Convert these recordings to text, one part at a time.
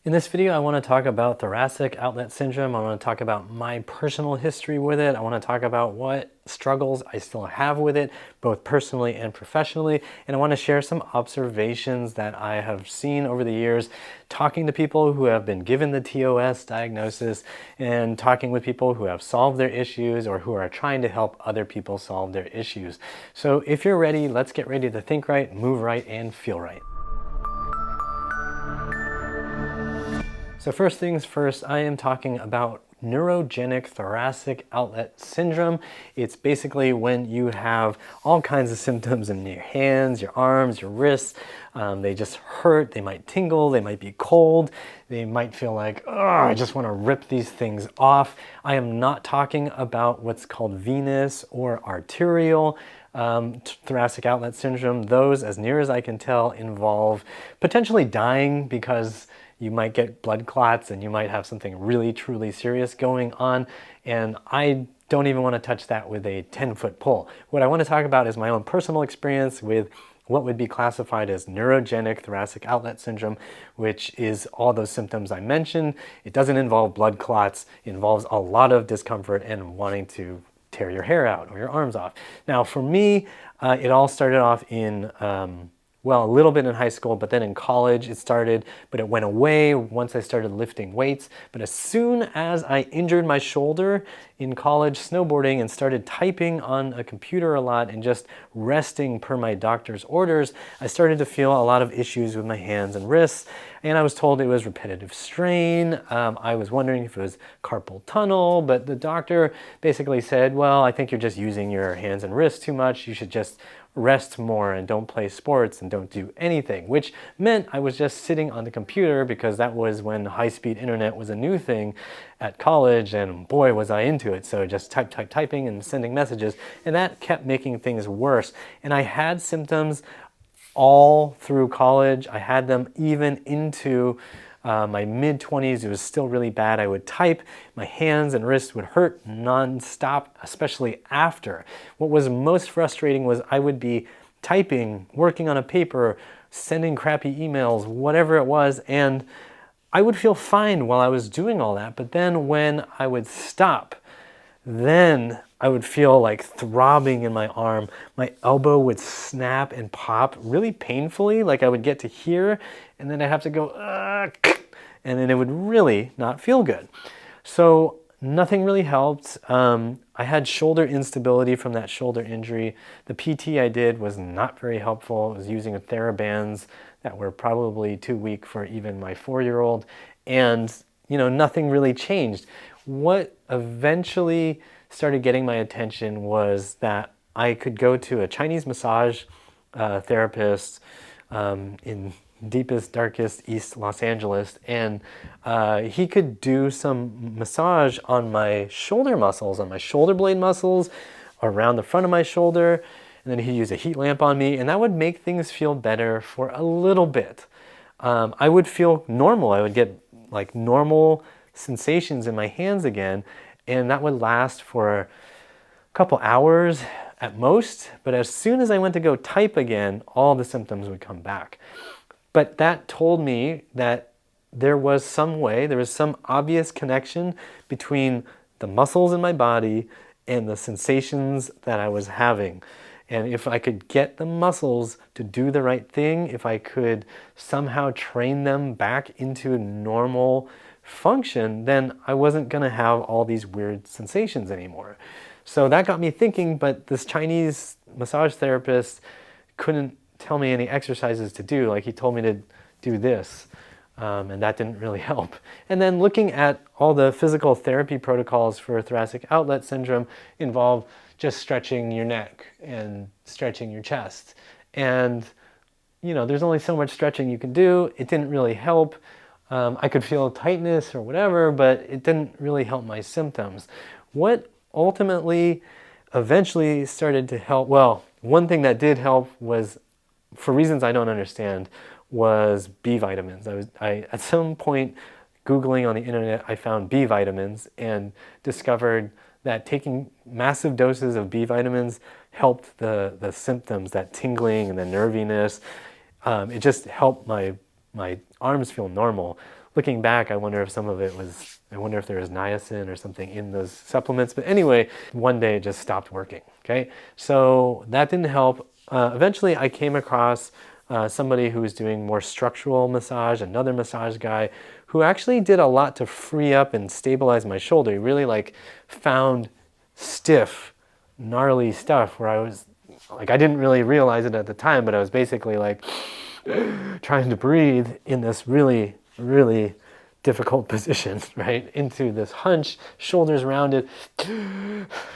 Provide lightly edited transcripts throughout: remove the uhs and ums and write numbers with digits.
In this video, I want to talk about thoracic outlet syndrome. I want to talk about my personal history with it. I want to talk about what struggles I still have with it, both personally and professionally. And I want to share some observations that I have seen over the years, talking to people who have been given the TOS diagnosis and talking with people who have solved their issues or who are trying to help other people solve their issues. So if you're ready, let's get ready to think right, move right, and feel right. So first things first, I am talking about neurogenic thoracic outlet syndrome. It's basically when you have all kinds of symptoms in your hands, your arms, your wrists. They just hurt, they might tingle, they might be cold, they might feel like, oh, I just want to rip these things off. I am not talking about what's called venous or arterial thoracic outlet syndrome. Those, as near as I can tell, involve potentially dying because you might get blood clots and you might have something really, truly serious going on. And I don't even want to touch that with a 10-foot pole. What I want to talk about is my own personal experience with what would be classified as neurogenic thoracic outlet syndrome, which is all those symptoms I mentioned. It doesn't involve blood clots. It involves a lot of discomfort and wanting to tear your hair out or your arms off. Now, for me, it all started off in well, a little bit in high school, but then in college it started, but it went away once I started lifting weights. But as soon as I injured my shoulder in college snowboarding and started typing on a computer a lot and just resting per my doctor's orders, I started to feel a lot of issues with my hands and wrists. And I was told it was repetitive strain. I was wondering if it was carpal tunnel, but the doctor basically said, well, I think you're just using your hands and wrists too much. You should just rest more and don't play sports and don't do anything, which meant I was just sitting on the computer because that was when high-speed internet was a new thing at college, and boy, was I into it. So just typing and sending messages, and that kept making things worse. And I had symptoms all through college. I had them even into my mid-20s. It was still really bad. I would type, my hands and wrists would hurt non-stop, especially after. What was most frustrating was I would be typing, working on a paper, sending crappy emails, whatever it was, and I would feel fine while I was doing all that. But then when I would stop, then I would feel like throbbing in my arm. My elbow would snap and pop really painfully, like I would get to here, and then I'd have to go, and then it would really not feel good. So nothing really helped. I had shoulder instability from that shoulder injury. The PT I did was not very helpful. I was using TheraBands that were probably too weak for even my 4-year-old, and nothing really changed. What eventually started getting my attention was that I could go to a Chinese massage therapist in deepest, darkest East Los Angeles, and he could do some massage on my shoulder muscles, on my shoulder blade muscles, around the front of my shoulder, and then he'd use a heat lamp on me, and that would make things feel better for a little bit. I would feel normal. I would get like normal sensations in my hands again, and that would last for a couple hours at most. But as soon as I went to go type again, all the symptoms would come back. But that told me that there was some obvious connection between the muscles in my body and the sensations that I was having. And if I could get the muscles to do the right thing, if I could somehow train them back into normal function, then I wasn't going to have all these weird sensations anymore. So that got me thinking, but this Chinese massage therapist couldn't tell me any exercises to do. Like, he told me to do this, and that didn't really help. And then looking at all the physical therapy protocols for thoracic outlet syndrome involve just stretching your neck and stretching your chest. And there's only so much stretching you can do. It didn't really help. I could feel tightness or whatever, but it didn't really help my symptoms. What ultimately, eventually started to help, well, one thing that did help was, for reasons I don't understand, was B vitamins. I at some point, Googling on the internet, I found B vitamins and discovered that taking massive doses of B vitamins helped the symptoms, that tingling and the nerviness. It just helped my arms feel normal. looking back, I wonder if some of it was, I wonder if there was niacin or something in those supplements. But anyway, one day it just stopped working, okay? So that didn't help. Eventually I came across somebody who was doing more structural massage, another massage guy who actually did a lot to free up and stabilize my shoulder. He really like found stiff, gnarly stuff where I was like, I didn't really realize it at the time, but I was basically like trying to breathe in this really, really difficult position, right? Into this hunch, shoulders rounded,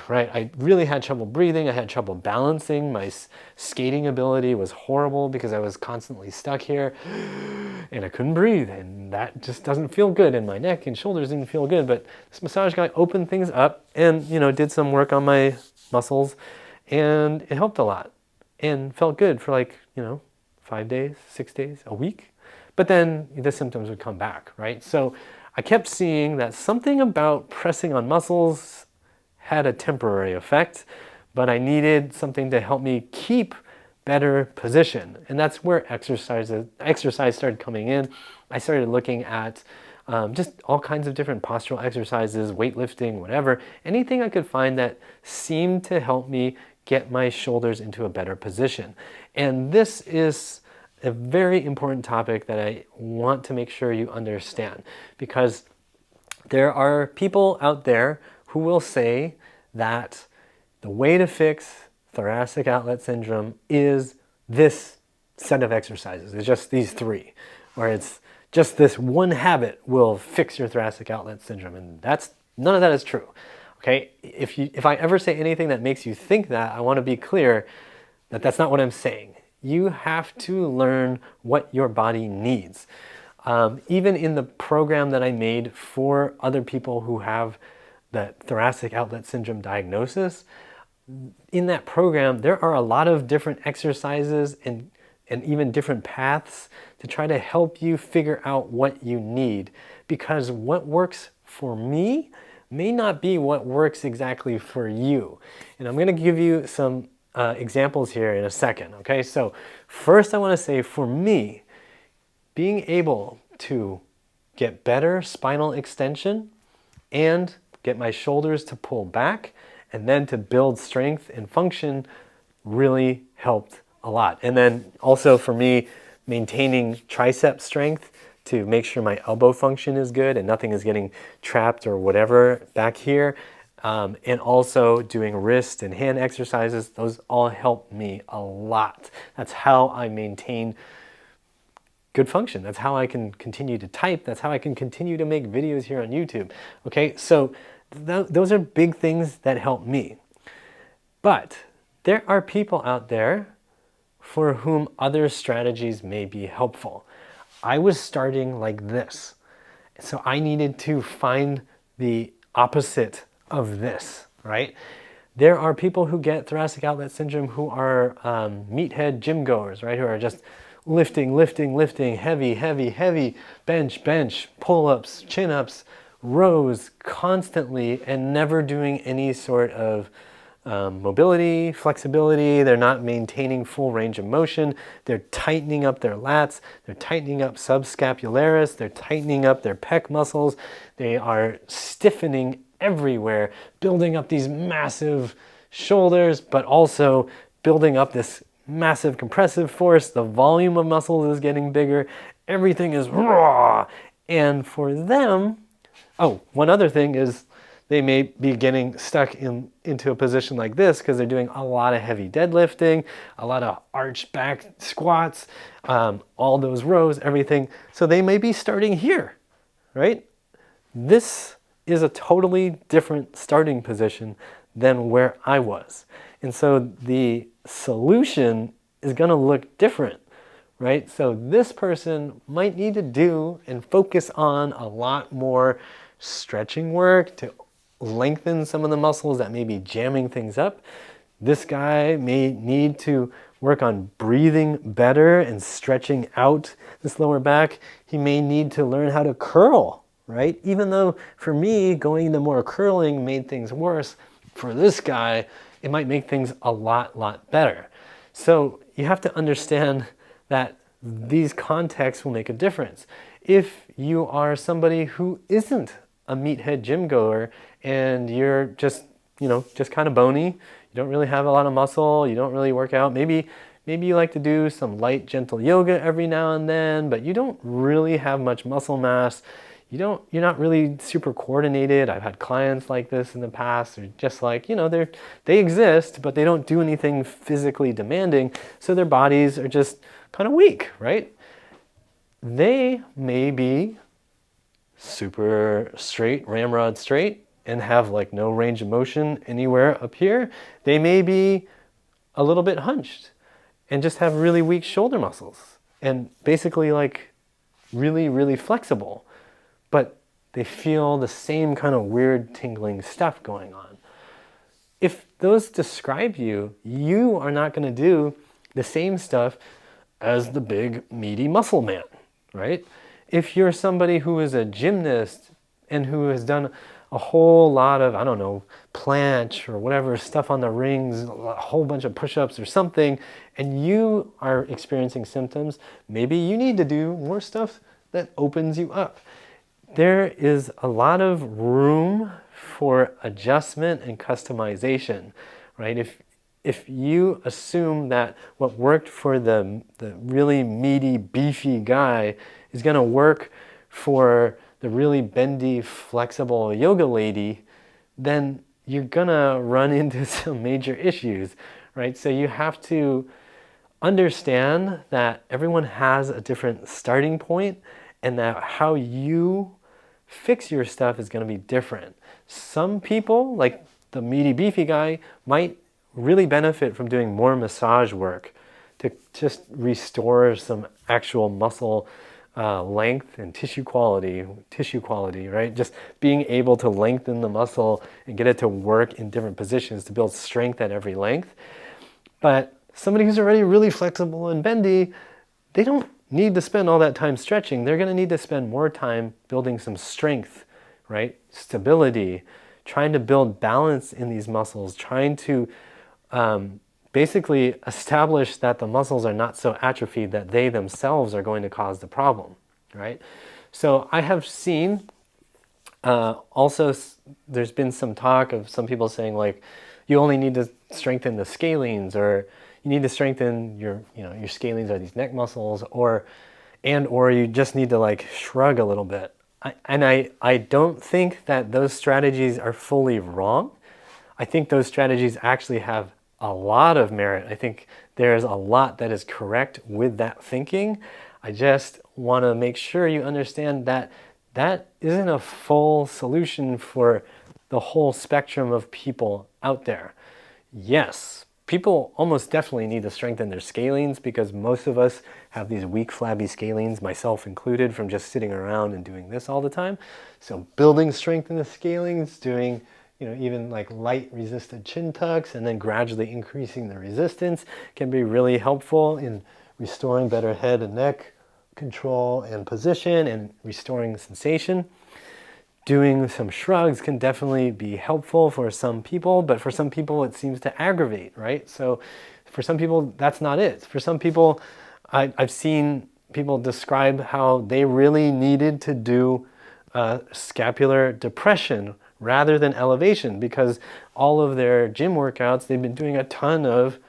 right? I really had trouble breathing. I had trouble balancing. My skating ability was horrible because I was constantly stuck here and I couldn't breathe. And that just doesn't feel good. And my neck and shoulders didn't feel good. But this massage guy opened things up and, you know, did some work on my muscles and it helped a lot and felt good for like, you know, 5 days, 6 days, a week. But then the symptoms would come back, right? So I kept seeing that something about pressing on muscles had a temporary effect, but I needed something to help me keep better position. And that's where exercise started coming in. I started looking at just all kinds of different postural exercises, weightlifting, whatever, anything I could find that seemed to help me get my shoulders into a better position. And this is a very important topic that I want to make sure you understand, because there are people out there who will say that the way to fix thoracic outlet syndrome is this set of exercises. It's just these three, or it's just this one habit will fix your thoracic outlet syndrome. And none of that is true. Okay, if I ever say anything that makes you think that, I want to be clear that that's not what I'm saying. You have to learn what your body needs. Even in the program that I made for other people who have the thoracic outlet syndrome diagnosis, in that program, there are a lot of different exercises and even different paths to try to help you figure out what you need. Because what works for me may not be what works exactly for you. And I'm going to give you some examples here in a second, okay? So first I want to say, for me, being able to get better spinal extension and get my shoulders to pull back and then to build strength and function really helped a lot. And then also for me, maintaining tricep strength to make sure my elbow function is good and nothing is getting trapped or whatever back here. And also doing wrist and hand exercises, those all help me a lot. That's how I maintain good function. That's how I can continue to type. That's how I can continue to make videos here on YouTube. Okay, so those are big things that help me. But there are people out there for whom other strategies may be helpful. I was starting like this. So I needed to find the opposite of this, right? There are people who get thoracic outlet syndrome who are meathead gym goers, right? Who are just lifting, heavy, bench, pull-ups, chin-ups, rows constantly and never doing any sort of mobility, flexibility. They're not maintaining full range of motion. They're tightening up their lats. They're tightening up subscapularis. They're tightening up their pec muscles. They are stiffening everywhere, building up these massive shoulders, but also building up this massive compressive force. The volume of muscles is getting bigger. Everything is raw. And for them, oh, one other thing is they may be getting stuck into a position like this because they're doing a lot of heavy deadlifting, a lot of arched back squats, all those rows, everything. So they may be starting here, right? This is a totally different starting position than where I was. And so the solution is going to look different, right? So this person might need to do and focus on a lot more stretching work to lengthen some of the muscles that may be jamming things up. This guy may need to work on breathing better and stretching out this lower back. He may need to learn how to curl, right? Even though for me, going into more curling made things worse, for this guy, it might make things a lot better. So you have to understand that these contexts will make a difference. If you are somebody who isn't a meathead gym goer and you're just, just kind of bony, you don't really have a lot of muscle, you don't really work out, maybe you like to do some light, gentle yoga every now and then, but you don't really have much muscle mass. You're not really super coordinated. I've had clients like this in the past. They're just like, they exist, but they don't do anything physically demanding. So their bodies are just kind of weak, right? They may be super straight, ramrod straight, and have like no range of motion anywhere up here. They may be a little bit hunched and just have really weak shoulder muscles and basically like really, really flexible, but they feel the same kind of weird tingling stuff going on. If those describe you, you are not going to do the same stuff as the big meaty muscle man, right? If you're somebody who is a gymnast and who has done a whole lot of, I don't know, planche or whatever stuff on the rings, a whole bunch of push-ups or something, and you are experiencing symptoms, maybe you need to do more stuff that opens you up. There is a lot of room for adjustment and customization, right? If you assume that what worked for the really meaty, beefy guy is going to work for the really bendy, flexible yoga lady, then you're going to run into some major issues, right? So you have to understand that everyone has a different starting point and that how you fix your stuff is going to be different. Some people, like the meaty, beefy guy, might really benefit from doing more massage work to just restore some actual muscle length and tissue quality, right? Just being able to lengthen the muscle and get it to work in different positions to build strength at every length. But somebody who's already really flexible and bendy, they don't need to spend all that time stretching. They're going to need to spend more time building some strength, right? Stability, trying to build balance in these muscles, trying to basically establish that the muscles are not so atrophied that they themselves are going to cause the problem, right? So I have seen also there's been some talk of some people saying like you only need to strengthen the scalenes, or you need to strengthen your scalenes are these neck muscles, or you just need to like shrug a little bit. I don't think that those strategies are fully wrong. I think those strategies actually have a lot of merit. I think there's a lot that is correct with that thinking. I just want to make sure you understand that that isn't a full solution for the whole spectrum of people out there. Yes, people almost definitely need to strengthen their scalenes because most of us have these weak, flabby scalenes, myself included, from just sitting around and doing this all the time. So building strength in the scalenes, doing even like light resisted chin tucks and then gradually increasing the resistance can be really helpful in restoring better head and neck control and position and restoring sensation. Doing some shrugs can definitely be helpful for some people, but for some people it seems to aggravate, right? So for some people that's not it. For some people, I've seen people describe how they really needed to do scapular depression rather than elevation because all of their gym workouts, they've been doing a ton of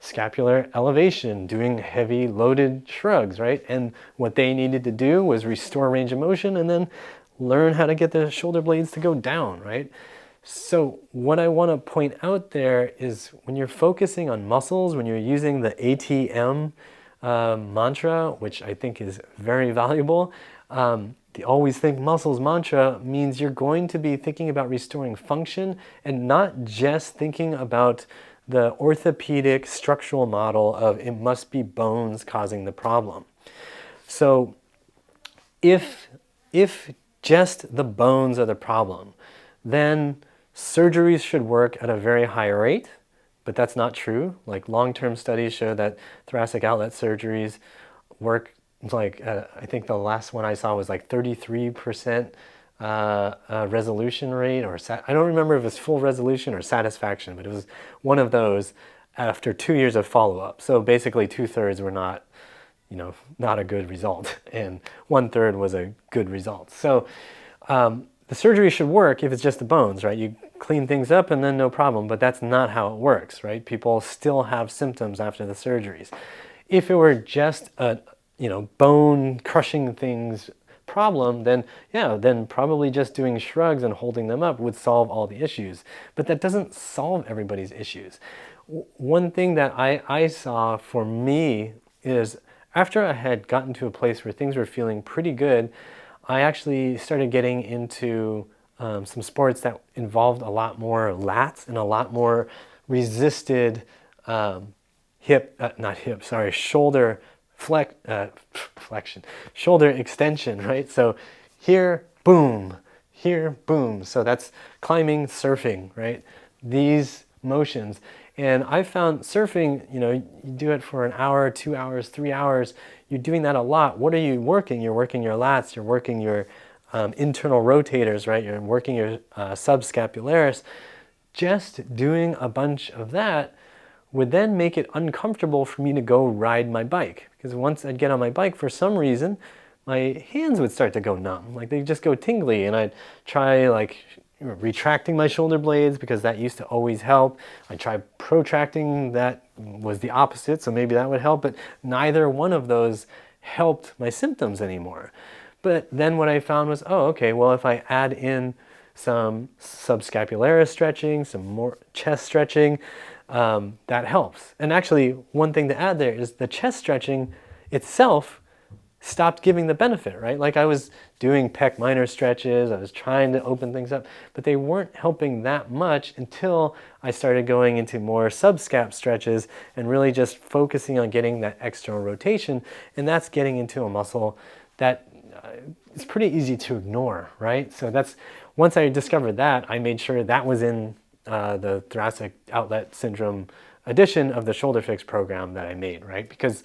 scapular elevation, doing heavy loaded shrugs, right? And what they needed to do was restore range of motion and then learn how to get the shoulder blades to go down, right? So what I want to point out there is when you're focusing on muscles, when you're using the ATM mantra, which I think is very valuable, the always think muscles mantra means you're going to be thinking about restoring function and not just thinking about the orthopedic structural model of it must be bones causing the problem. So if just the bones are the problem, then surgeries should work at a very high rate, but that's not true. Like long-term studies show that thoracic outlet surgeries work like, I think the last one I saw was like 33% resolution rate, or I don't remember if it was full resolution or satisfaction, but it was one of those after 2 years of follow-up. So basically 2/3 were not not a good result, and 1/3 was a good result. So the surgery should work if it's just the bones, right? You clean things up and then no problem, but that's not how it works, right? People still have symptoms after the surgeries. If it were just a, bone crushing things problem, then then probably just doing shrugs and holding them up would solve all the issues. But that doesn't solve everybody's issues. One thing that I saw for me is after I had gotten to a place where things were feeling pretty good, I actually started getting into some sports that involved a lot more lats and a lot more resisted shoulder flexion, shoulder extension, right? So here, boom, here, boom. So that's climbing, surfing, right? These motions. And I found surfing, you do it for an hour, 2 hours, 3 hours. You're doing that a lot. What are you working? You're working your lats, you're working your internal rotators, right? You're working your subscapularis. Just doing a bunch of that would then make it uncomfortable for me to go ride my bike. Because once I'd get on my bike, for some reason, my hands would start to go numb. Like they'd just go tingly, and I'd try retracting my shoulder blades because that used to always help. I tried protracting, that was the opposite, so maybe that would help, but neither one of those helped my symptoms anymore. But then what I found was, oh, okay, well, if I add in some subscapularis stretching, some more chest stretching, that helps. And actually, one thing to add there is the chest stretching itself stopped giving the benefit, right? Like I was doing pec minor stretches, I was trying to open things up, but they weren't helping that much until I started going into more subscap stretches and really just focusing on getting that external rotation. And that's getting into a muscle that it's pretty easy to ignore, right? So that's, once I discovered that, I made sure that was in the Thoracic Outlet Syndrome edition of the Shoulder Fix program that I made, right? Because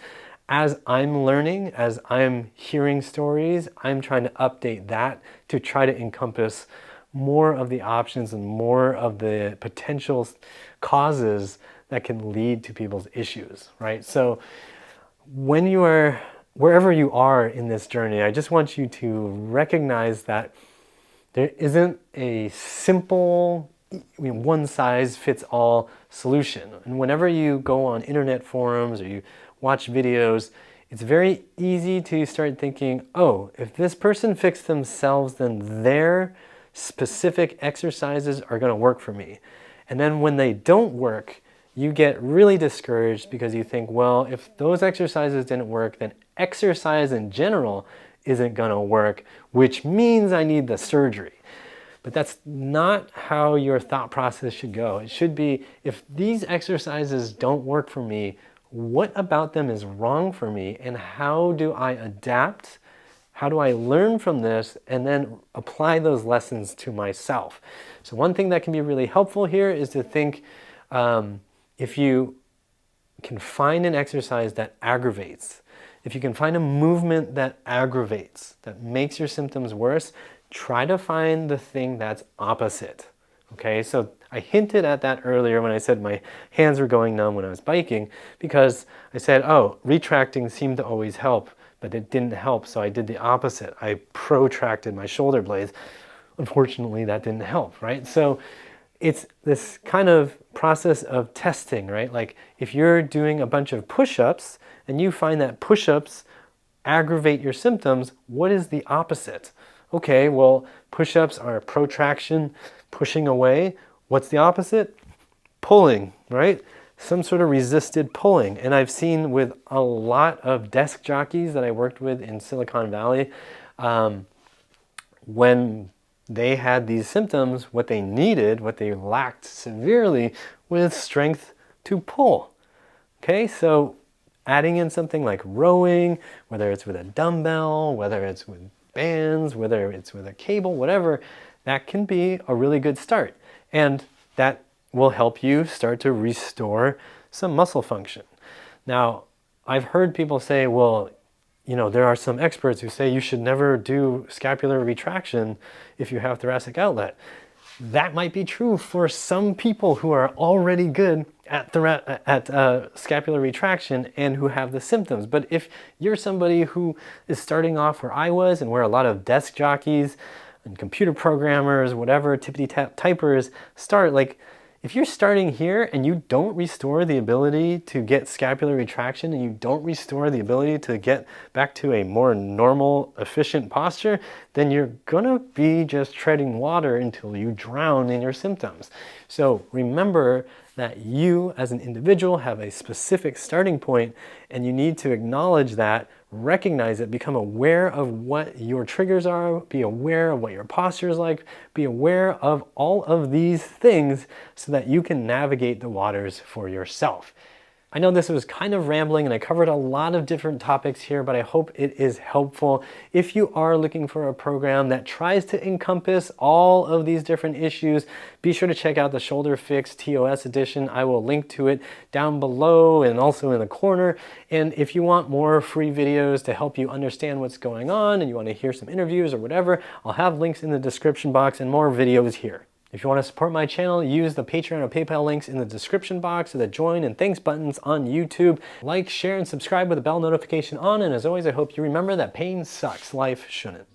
as I'm learning, as I'm hearing stories, I'm trying to update that to try to encompass more of the options and more of the potential causes that can lead to people's issues, right? So when you are, wherever you are in this journey, I just want you to recognize that there isn't a simple, one-size-fits-all solution. And whenever you go on internet forums or you watch videos, it's very easy to start thinking, oh, if this person fixed themselves, then their specific exercises are going to work for me. And then when they don't work, you get really discouraged because you think, well, if those exercises didn't work, then exercise in general isn't going to work, which means I need the surgery. But that's not how your thought process should go. It should be, if these exercises don't work for me, what about them is wrong for me, and how do I adapt? How do I learn from this and then apply those lessons to myself? So one thing that can be really helpful here is to think, if you can find an exercise that aggravates, if you can find a movement that aggravates, that makes your symptoms worse, try to find the thing that's opposite. Okay, so I hinted at that earlier when I said my hands were going numb when I was biking, because I said, oh, retracting seemed to always help, but it didn't help, so I did the opposite. I protracted my shoulder blades. Unfortunately, that didn't help, right? So it's this kind of process of testing, right? Like if you're doing a bunch of push-ups and you find that push-ups aggravate your symptoms, what is the opposite? Okay, well, push-ups are protraction, pushing away. What's the opposite? Pulling, right? Some sort of resisted pulling. And I've seen with a lot of desk jockeys that I worked with in Silicon Valley, when they had these symptoms, what they needed, what they lacked severely, was strength to pull. Okay, so adding in something like rowing, whether it's with a dumbbell, whether it's with bands, whether it's with a cable, whatever, that can be a really good start. And that will help you start to restore some muscle function. Now, I've heard people say, well, there are some experts who say you should never do scapular retraction if you have thoracic outlet. That might be true for some people who are already good at scapular retraction and who have the symptoms. But if you're somebody who is starting off where I was and where a lot of desk jockeys and computer programmers, whatever, tippity-tap typers start, like if you're starting here and you don't restore the ability to get scapular retraction and you don't restore the ability to get back to a more normal, efficient posture, then you're gonna be just treading water until you drown in your symptoms. So remember that you as an individual have a specific starting point and you need to acknowledge that, recognize it, become aware of what your triggers are, be aware of what your posture is like, be aware of all of these things so that you can navigate the waters for yourself. I know this was kind of rambling and I covered a lot of different topics here, but I hope it is helpful. If you are looking for a program that tries to encompass all of these different issues, be sure to check out the Shoulder Fix TOS edition. I will link to it down below and also in the corner. And if you want more free videos to help you understand what's going on and you want to hear some interviews or whatever, I'll have links in the description box and more videos here. If you want to support my channel, use the Patreon or PayPal links in the description box or the join and thanks buttons on YouTube. Like, share, and subscribe with the bell notification on. And as always, I hope you remember that pain sucks. Life shouldn't.